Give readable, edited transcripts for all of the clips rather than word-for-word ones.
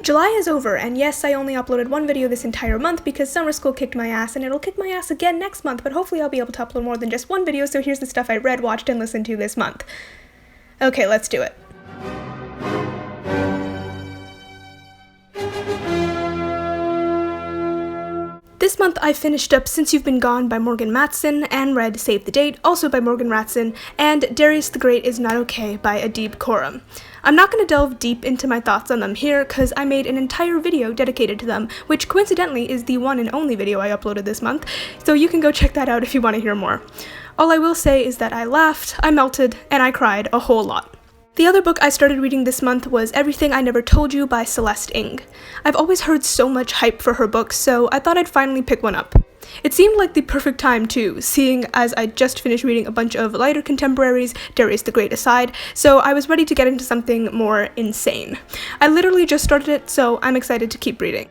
July is over, and yes, I only uploaded one video this entire month because summer school kicked my ass, and it'll kick my ass again next month, but hopefully I'll be able to upload more than just one video, so here's the stuff I read, watched, and listened to this month. Okay, let's do it. This month I finished up Since You've Been Gone by Morgan Matson, and read Save the Date, also by Morgan Matson, and Darius the Great Is Not Okay by Adib Khorram. I'm not going to delve deep into my thoughts on them here, because I made an entire video dedicated to them, which coincidentally is the one and only video I uploaded this month, so you can go check that out if you want to hear more. All I will say is that I laughed, I melted, and I cried a whole lot. The other book I started reading this month was Everything I Never Told You by Celeste Ng. I've always heard so much hype for her books, so I thought I'd finally pick one up. It seemed like the perfect time too, seeing as I just finished reading a bunch of lighter contemporaries, Darius the Great aside, so I was ready to get into something more insane. I literally just started it, so I'm excited to keep reading.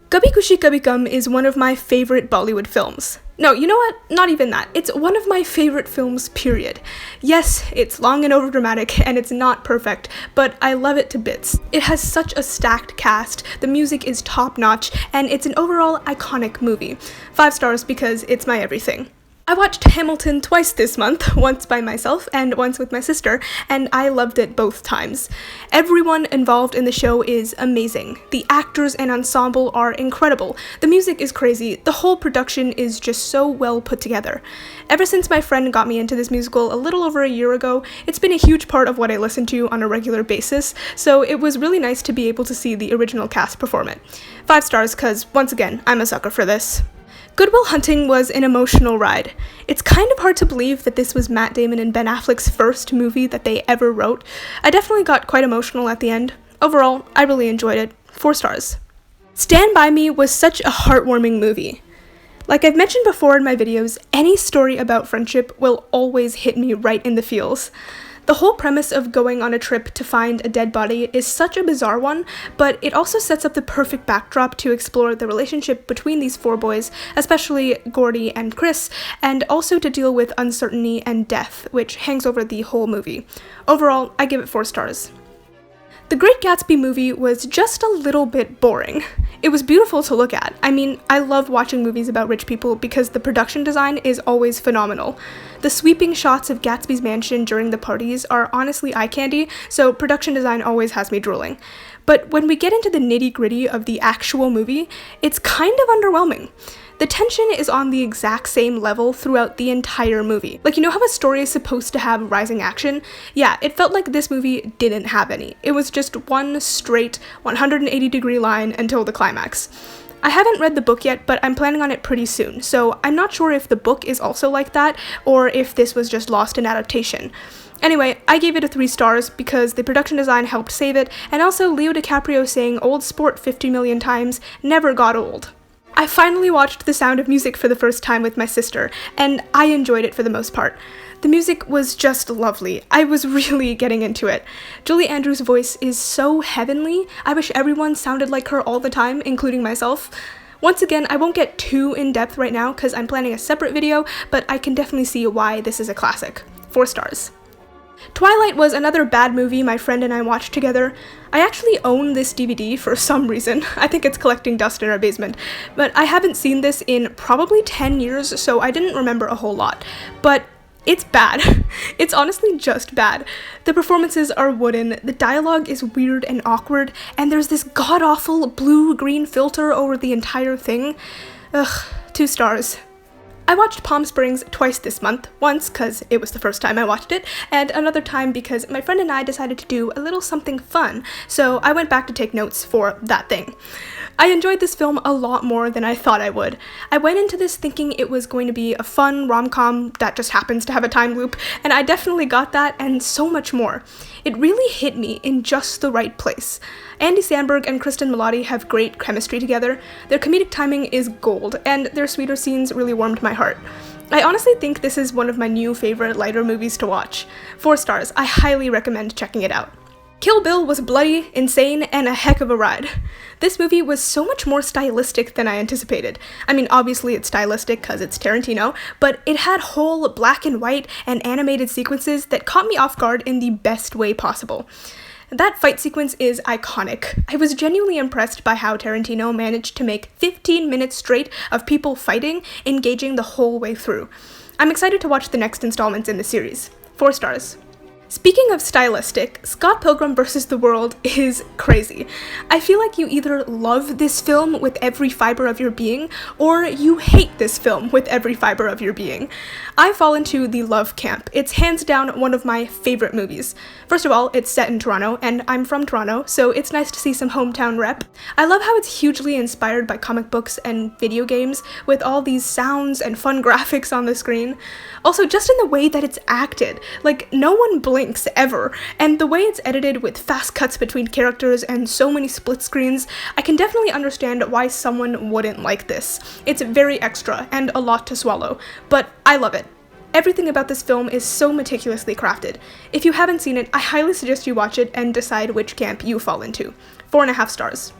Kabhi Khushi Kabhie Gham is one of my favorite Bollywood films. No, you know what? Not even that. It's one of my favorite films, period. Yes, it's long and overdramatic, and it's not perfect, but I love it to bits. It has such a stacked cast, the music is top-notch, and it's an overall iconic movie. 5 stars because it's my everything. I watched Hamilton twice this month, once by myself and once with my sister, and I loved it both times. Everyone involved in the show is amazing. The actors and ensemble are incredible. The music is crazy. The whole production is just so well put together. Ever since my friend got me into this musical a little over a year ago, it's been a huge part of what I listen to on a regular basis, so it was really nice to be able to see the original cast perform it. 5 stars because, once again, I'm a sucker for this. Good Will Hunting was an emotional ride. It's kind of hard to believe that this was Matt Damon and Ben Affleck's first movie that they ever wrote. I definitely got quite emotional at the end. Overall, I really enjoyed it. 4 stars. Stand By Me was such a heartwarming movie. Like I've mentioned before in my videos, any story about friendship will always hit me right in the feels. The whole premise of going on a trip to find a dead body is such a bizarre one, but it also sets up the perfect backdrop to explore the relationship between these 4 boys, especially Gordy and Chris, and also to deal with uncertainty and death, which hangs over the whole movie. Overall, I give it 4 stars. The Great Gatsby movie was just a little bit boring. It was beautiful to look at. I mean, I love watching movies about rich people because the production design is always phenomenal. The sweeping shots of Gatsby's mansion during the parties are honestly eye candy, so production design always has me drooling. But when we get into the nitty-gritty of the actual movie, it's kind of underwhelming. The tension is on the exact same level throughout the entire movie. Like, you know how a story is supposed to have rising action? Yeah, it felt like this movie didn't have any. It was just one straight 180-degree line until the climax. I haven't read the book yet, but I'm planning on it pretty soon, so I'm not sure if the book is also like that, or if this was just lost in adaptation. Anyway, I gave it a 3 stars because the production design helped save it, and also Leo DiCaprio saying "old sport" 50 million times never got old. I finally watched The Sound of Music for the first time with my sister, and I enjoyed it for the most part. The music was just lovely. I was really getting into it. Julie Andrews' voice is so heavenly. I wish everyone sounded like her all the time, including myself. Once again, I won't get too in-depth right now because I'm planning a separate video, but I can definitely see why this is a classic. 4 stars. Twilight was another bad movie my friend and I watched together. I actually own this DVD for some reason. I think it's collecting dust in our basement. But I haven't seen this in probably 10 years, so I didn't remember a whole lot. But it's bad. It's honestly just bad. The performances are wooden, the dialogue is weird and awkward, and there's this god-awful blue-green filter over the entire thing. Ugh, 2 stars. I watched Palm Springs twice this month, once because it was the first time I watched it, and another time because my friend and I decided to do a little something fun, so I went back to take notes for that thing. I enjoyed this film a lot more than I thought I would. I went into this thinking it was going to be a fun rom-com that just happens to have a time loop, and I definitely got that and so much more. It really hit me in just the right place. Andy Samberg and Kristen Milotti have great chemistry together, their comedic timing is gold, and their sweeter scenes really warmed my heart. I honestly think this is one of my new favorite lighter movies to watch. 4 stars, I highly recommend checking it out. Kill Bill was bloody, insane, and a heck of a ride. This movie was so much more stylistic than I anticipated. I mean, obviously it's stylistic because it's Tarantino, but it had whole black and white and animated sequences that caught me off guard in the best way possible. That fight sequence is iconic. I was genuinely impressed by how Tarantino managed to make 15 minutes straight of people fighting, engaging the whole way through. I'm excited to watch the next installments in the series. 4 stars. Speaking of stylistic, Scott Pilgrim vs. the World is crazy. I feel like you either love this film with every fiber of your being, or you hate this film with every fiber of your being. I fall into the love camp. It's hands down one of my favorite movies. First of all, it's set in Toronto, and I'm from Toronto, so it's nice to see some hometown rep. I love how it's hugely inspired by comic books and video games, with all these sounds and fun graphics on the screen. Also, just in the way that it's acted, like no one blinks ever, and the way it's edited with fast cuts between characters and so many split screens, I can definitely understand why someone wouldn't like this. It's very extra and a lot to swallow, but I love it. Everything about this film is so meticulously crafted. If you haven't seen it, I highly suggest you watch it and decide which camp you fall into. 4.5 stars.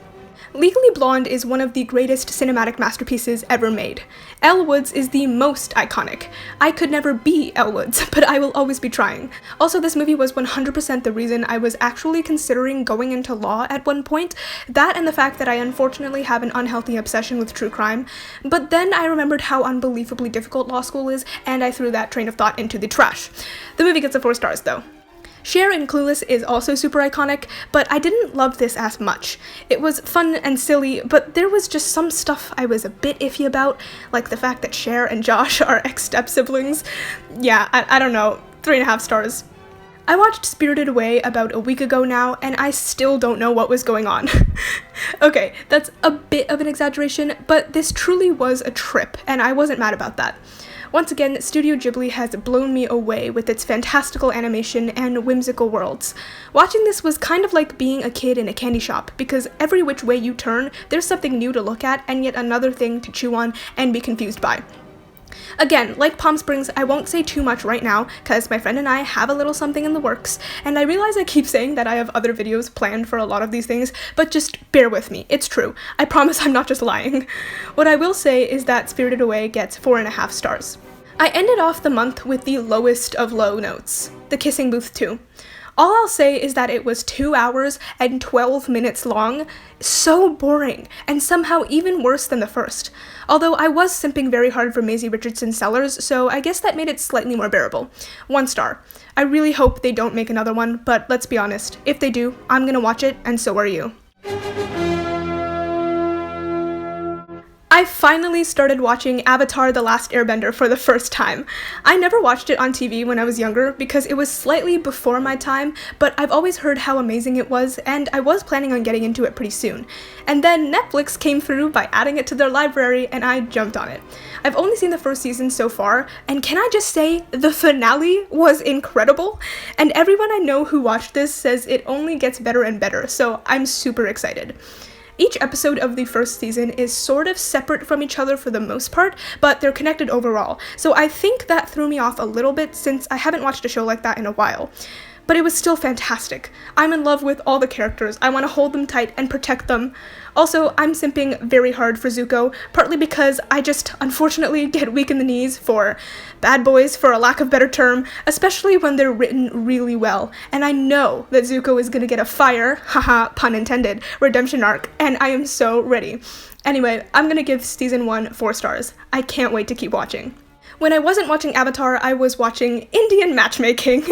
Legally Blonde is one of the greatest cinematic masterpieces ever made. Elle Woods is the most iconic. I could never be Elle Woods, but I will always be trying. Also, this movie was 100% the reason I was actually considering going into law at one point, that and the fact that I unfortunately have an unhealthy obsession with true crime. But then I remembered how unbelievably difficult law school is, and I threw that train of thought into the trash. The movie gets a 4 stars though. Cher in Clueless is also super iconic, but I didn't love this as much. It was fun and silly, but there was just some stuff I was a bit iffy about, like the fact that Cher and Josh are ex-step-siblings. Yeah, I don't know, 3.5 stars. I watched Spirited Away about a week ago now, and I still don't know what was going on. Okay, that's a bit of an exaggeration, but this truly was a trip, and I wasn't mad about that. Once again, Studio Ghibli has blown me away with its fantastical animation and whimsical worlds. Watching this was kind of like being a kid in a candy shop, because every which way you turn, there's something new to look at and yet another thing to chew on and be confused by. Again, like Palm Springs, I won't say too much right now, because my friend and I have a little something in the works, and I realize I keep saying that I have other videos planned for a lot of these things, but just bear with me, it's true. I promise I'm not just lying. What I will say is that Spirited Away gets 4.5 stars. I ended off the month with the lowest of low notes, The Kissing Booth 2. All I'll say is that it was 2 hours and 12 minutes long, so boring, and somehow even worse than the first. Although I was simping very hard for Maisie Richardson's Sellers, so I guess that made it slightly more bearable. 1 star. I really hope they don't make another one, but let's be honest, if they do, I'm gonna watch it, and so are you. I finally started watching Avatar: The Last Airbender for the first time. I never watched it on TV when I was younger because it was slightly before my time, but I've always heard how amazing it was, and I was planning on getting into it pretty soon. And then Netflix came through by adding it to their library, and I jumped on it. I've only seen the first season so far, and can I just say, the finale was incredible? And everyone I know who watched this says it only gets better and better, so I'm super excited. Each episode of the first season is sort of separate from each other for the most part, but they're connected overall, so I think that threw me off a little bit since I haven't watched a show like that in a while. But it was still fantastic. I'm in love with all the characters. I want to hold them tight and protect them. Also, I'm simping very hard for Zuko, partly because I just unfortunately get weak in the knees for bad boys, for a lack of better term, especially when they're written really well. And I know that Zuko is gonna get a fire, haha, pun intended, redemption arc, and I am so ready. Anyway, I'm gonna give season 1 4 stars. I can't wait to keep watching. When I wasn't watching Avatar, I was watching Indian matchmaking.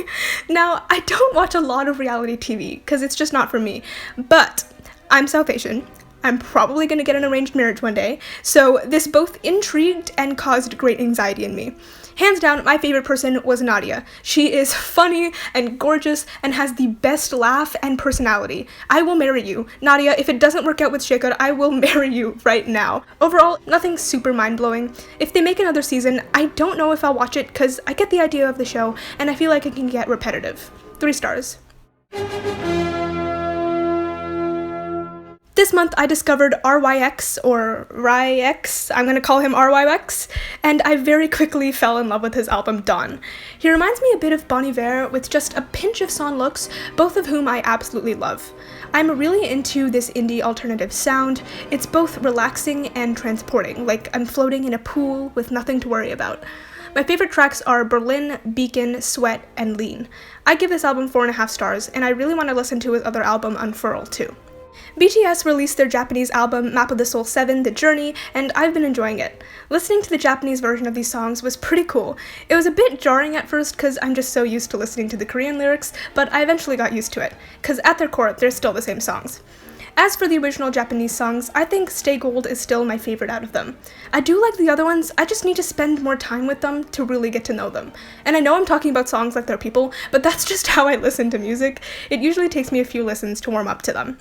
Now, I don't watch a lot of reality TV, because it's just not for me, but I'm South Asian. I'm probably gonna get an arranged marriage one day, so this both intrigued and caused great anxiety in me. Hands down, my favorite person was Nadia. She is funny and gorgeous and has the best laugh and personality. I will marry you. Nadia, if it doesn't work out with Shekhar, I will marry you right now. Overall, nothing super mind-blowing. If they make another season, I don't know if I'll watch it because I get the idea of the show and I feel like it can get repetitive. 3 stars. This month I discovered RYX, or RYX, I'm gonna call him RYX, and I very quickly fell in love with his album Dawn. He reminds me a bit of Bon Iver with just a pinch of Son Lux, both of whom I absolutely love. I'm really into this indie alternative sound. It's both relaxing and transporting, like I'm floating in a pool with nothing to worry about. My favorite tracks are Berlin, Beacon, Sweat, and Lean. I give this album 4.5 stars, and I really want to listen to his other album Unfurl too. BTS released their Japanese album Map of the Soul 7, The Journey, and I've been enjoying it. Listening to the Japanese version of these songs was pretty cool. It was a bit jarring at first because I'm just so used to listening to the Korean lyrics, but I eventually got used to it, because at their core, they're still the same songs. As for the original Japanese songs, I think Stay Gold is still my favorite out of them. I do like the other ones, I just need to spend more time with them to really get to know them. And I know I'm talking about songs like they're people, but that's just how I listen to music. It usually takes me a few listens to warm up to them.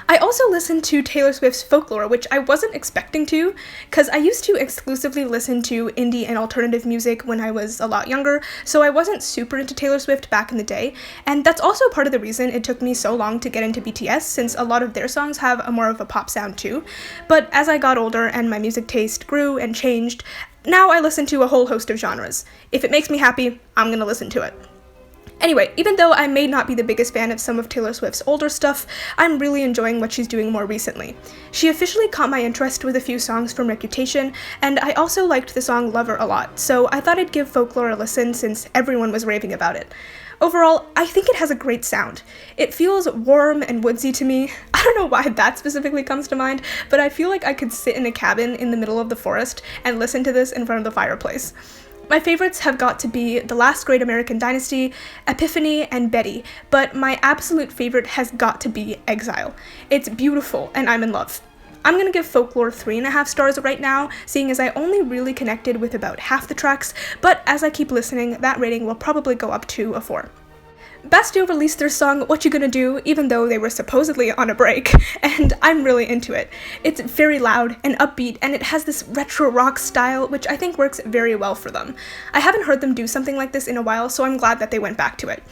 I also listened to Taylor Swift's Folklore, which I wasn't expecting to, because I used to exclusively listen to indie and alternative music when I was a lot younger, so I wasn't super into Taylor Swift back in the day, and that's also part of the reason it took me so long to get into BTS, since a lot of their songs have more of a pop sound too. But as I got older and my music taste grew and changed, now I listen to a whole host of genres. If it makes me happy, I'm gonna listen to it. Anyway, even though I may not be the biggest fan of some of Taylor Swift's older stuff, I'm really enjoying what she's doing more recently. She officially caught my interest with a few songs from Reputation, and I also liked the song Lover a lot, so I thought I'd give Folklore a listen since everyone was raving about it. Overall, I think it has a great sound. It feels warm and woodsy to me. I don't know why that specifically comes to mind, but I feel like I could sit in a cabin in the middle of the forest and listen to this in front of the fireplace. My favorites have got to be The Last Great American Dynasty, Epiphany, and Betty, but my absolute favorite has got to be Exile. It's beautiful, and I'm in love. I'm gonna give Folklore 3.5 stars right now, seeing as I only really connected with about half the tracks, but as I keep listening, that rating will probably go up to a 4. Bastille released their song What You Gonna Do, even though they were supposedly on a break, and I'm really into it. It's very loud and upbeat, and it has this retro rock style, which I think works very well for them. I haven't heard them do something like this in a while, so I'm glad that they went back to it.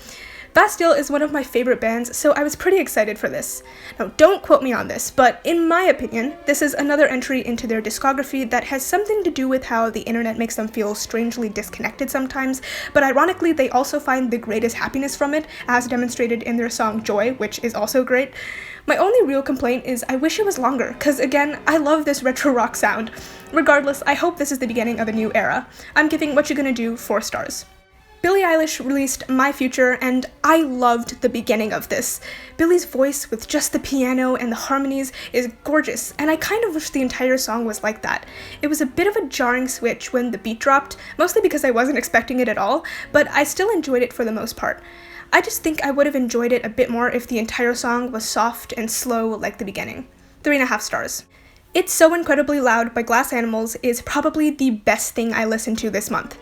Bastille is one of my favorite bands, so I was pretty excited for this. Now, don't quote me on this, but in my opinion, this is another entry into their discography that has something to do with how the internet makes them feel strangely disconnected sometimes, but ironically, they also find the greatest happiness from it, as demonstrated in their song Joy, which is also great. My only real complaint is I wish it was longer, cause again, I love this retro rock sound. Regardless, I hope this is the beginning of a new era. I'm giving What You Gonna Do 4 stars. Billie Eilish released My Future, and I loved the beginning of this. Billie's voice with just the piano and the harmonies is gorgeous, and I kind of wish the entire song was like that. It was a bit of a jarring switch when the beat dropped, mostly because I wasn't expecting it at all, but I still enjoyed it for the most part. I just think I would have enjoyed it a bit more if the entire song was soft and slow like the beginning. 3.5 stars. It's So Incredibly Loud by Glass Animals is probably the best thing I listened to this month.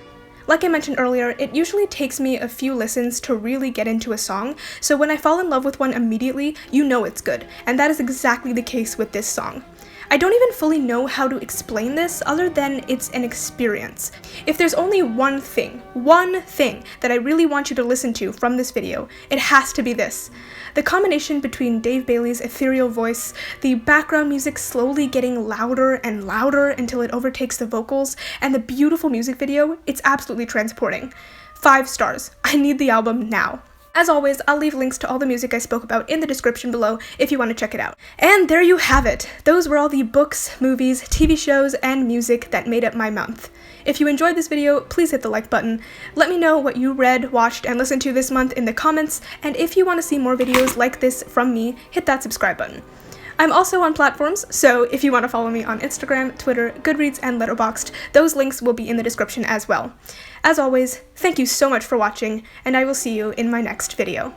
Like I mentioned earlier, it usually takes me a few listens to really get into a song, so when I fall in love with one immediately, you know it's good, and that is exactly the case with this song. I don't even fully know how to explain this other than it's an experience. If there's only one thing that I really want you to listen to from this video, it has to be this. The combination between Dave Bailey's ethereal voice, the background music slowly getting louder and louder until it overtakes the vocals, and the beautiful music video, it's absolutely transporting. 5 stars. I need the album now. As always, I'll leave links to all the music I spoke about in the description below if you want to check it out. And there you have it! Those were all the books, movies, TV shows, and music that made up my month. If you enjoyed this video, please hit the like button. Let me know what you read, watched, and listened to this month in the comments, and if you want to see more videos like this from me, hit that subscribe button. I'm also on platforms, so if you want to follow me on Instagram, Twitter, Goodreads, and Letterboxd, those links will be in the description as well. As always, thank you so much for watching, and I will see you in my next video.